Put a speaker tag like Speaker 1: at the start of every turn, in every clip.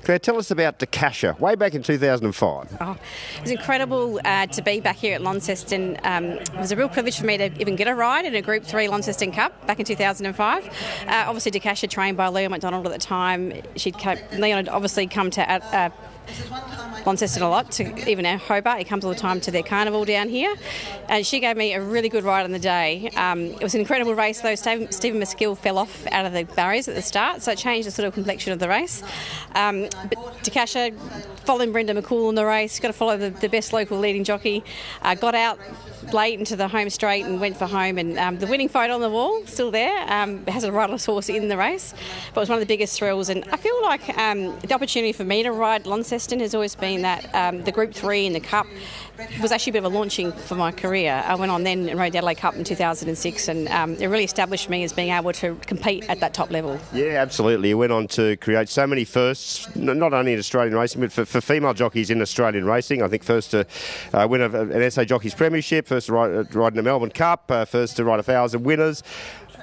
Speaker 1: Claire, tell us about DAKASHA, way back in 2005.
Speaker 2: Oh, it was incredible to be back here at Launceston. It was a real privilege for me to even get a ride in a Group 3 Launceston Cup back in 2005. Obviously, DAKASHA trained by Leon McDonald at the time. Leon had obviously come to Launceston a lot, to even our Hobart. He comes all the time to their carnival down here. And she gave me a really good ride on the day. It was an incredible race though. Stephen Maskill fell off out of the barriers at the start, so it changed the sort of complexion of the race. But DAKASHA, following Brenda McCool in the race, got to follow the best local leading jockey, got out late into the home straight and went for home, and the winning photo on the wall still there. It has a riderless horse in the race, but it was one of the biggest thrills. And I feel like the opportunity for me to ride Launceston has always been that the Group 3 in the Cup was actually a bit of a launching for my career. I went on then and rode the Adelaide Cup in 2006, and it really established me as being able to compete at that top level. Yeah,
Speaker 1: absolutely. You went on to create so many firsts, not only in Australian racing, but for female jockeys in Australian racing. I think first to win an SA Jockeys Premiership, first to ride in the Melbourne Cup, first to ride 1,000 winners.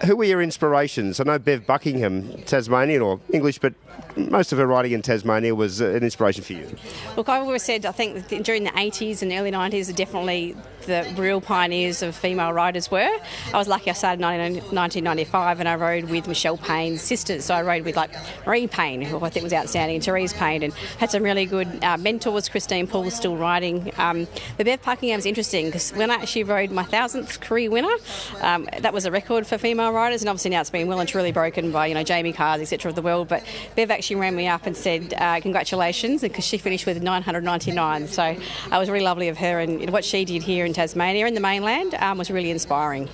Speaker 1: Who were your inspirations? I know Bev Buckingham, Tasmanian or English, but most of her riding in Tasmania was an inspiration for you.
Speaker 2: Look, I've always said, I think during the 80s and early 90s, definitely the real pioneers of female riders were. I was lucky I started in 1995 and I rode with Michelle Payne's sisters. So I rode with like Marie Payne, who I think was outstanding, and Therese Payne, and had some really good mentors. Christine Poole still riding. But Bev Buckingham's interesting because when I actually rode my 1,000th career winner, that was a record for female riders, and obviously now it's been well and truly broken by Jamie Carrs, etc. of the world. But Bev actually rang me up and said congratulations, because she finished with 999. So it was really lovely of her, and what she did here in Tasmania and the mainland was really inspiring.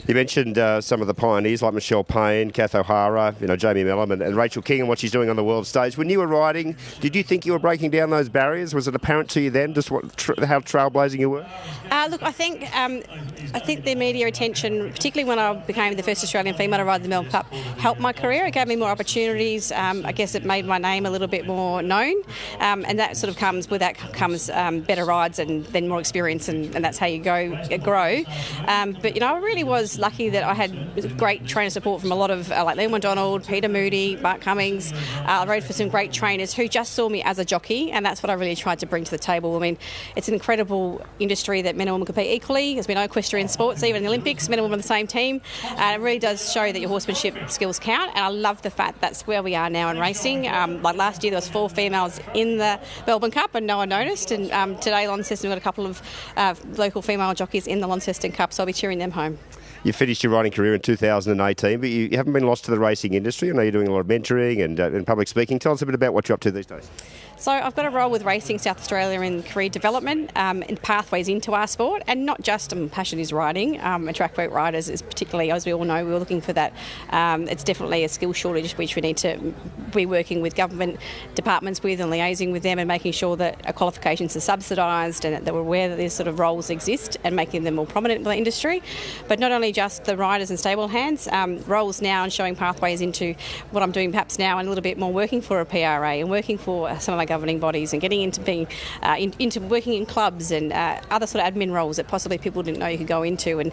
Speaker 1: You mentioned some of the pioneers like Michelle Payne, Kath O'Hara, Jamie Mellom and Rachel King and what she's doing on the world stage. When you were riding, did you think you were breaking down those barriers? Was it apparent to you then just how trailblazing you were?
Speaker 2: Look, I think the media attention, particularly when I became the first Australian female to ride the Melbourne Cup, helped my career. It gave me more opportunities. I guess it made my name a little bit more known, and that sort of comes better rides and then more experience, and that's how you grow. But I really was lucky that I had great trainer support from a lot of like Leon McDonald, Peter Moody, Mark Cummings. I rode for some great trainers who just saw me as a jockey, and that's what I really tried to bring to the table. I mean, it's an incredible industry that men and women compete equally. As we know, equestrian sports, even in the Olympics, men and women on the same team. It really does show that your horsemanship skills count, and I love the fact that's where we are now in racing. Like last year, there was 4 females in the Melbourne Cup, and no one noticed. And today, Launceston, we've got a couple of local female jockeys in the Launceston Cup, so I'll be cheering them home.
Speaker 1: You finished your riding career in 2018, but you haven't been lost to the racing industry. I know you're doing a lot of mentoring and public speaking. Tell us a bit about what you're up to these days.
Speaker 2: So I've got a role with Racing South Australia in career development and pathways into our sport, and not just passion is riding. And track work riders is particularly, as we all know, we're looking for that. It's definitely a skill shortage which we need to be working with government departments with and liaising with them and making sure that our qualifications are subsidised and that we're aware that these sort of roles exist and making them more prominent in the industry. But not only just the riders and stable hands, roles now and showing pathways into what I'm doing perhaps now and a little bit more working for a PRA and working for some of my governing bodies and getting into being into working in clubs and other sort of admin roles that possibly people didn't know you could go into, and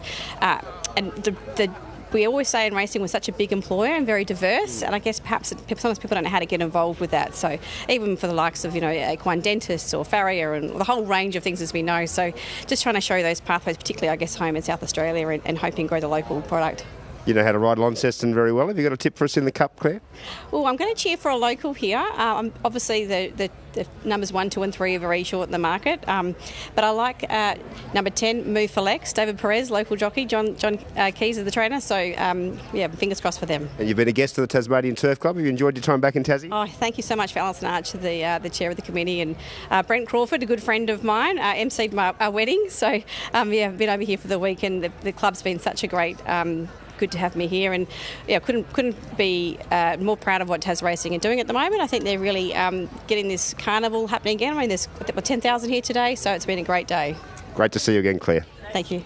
Speaker 2: we always say in racing we're such a big employer and very diverse, and I guess perhaps sometimes people don't know how to get involved with that. So even for the likes of equine dentists or farrier and the whole range of things as we know. So just trying to show those pathways, particularly I guess home in South Australia, and hoping to grow the local product.
Speaker 1: You know how to ride Launceston very well. Have you got a tip for us in the Cup, Claire?
Speaker 2: Well, I'm going to cheer for a local here. Obviously, the numbers 1, 2 and 3 are very short in the market. But I like number 10, Move for Lex, David Perez, local jockey, John Keys is the trainer. So, fingers crossed for them.
Speaker 1: And you've been a guest of the Tasmanian Turf Club. Have you enjoyed your time back in Tassie?
Speaker 2: Oh, thank you so much for Alison Archer, the chair of the committee, and Brent Crawford, a good friend of mine, emceed our wedding. So, I've been over here for the week, and the club's been such a great good to have me here, and couldn't be more proud of what Tas Racing are doing at the moment. I think they're really getting this carnival happening again. I mean, there's 10,000 here today, so it's been a great day.
Speaker 1: Great to see you again, Claire.
Speaker 2: Thank you.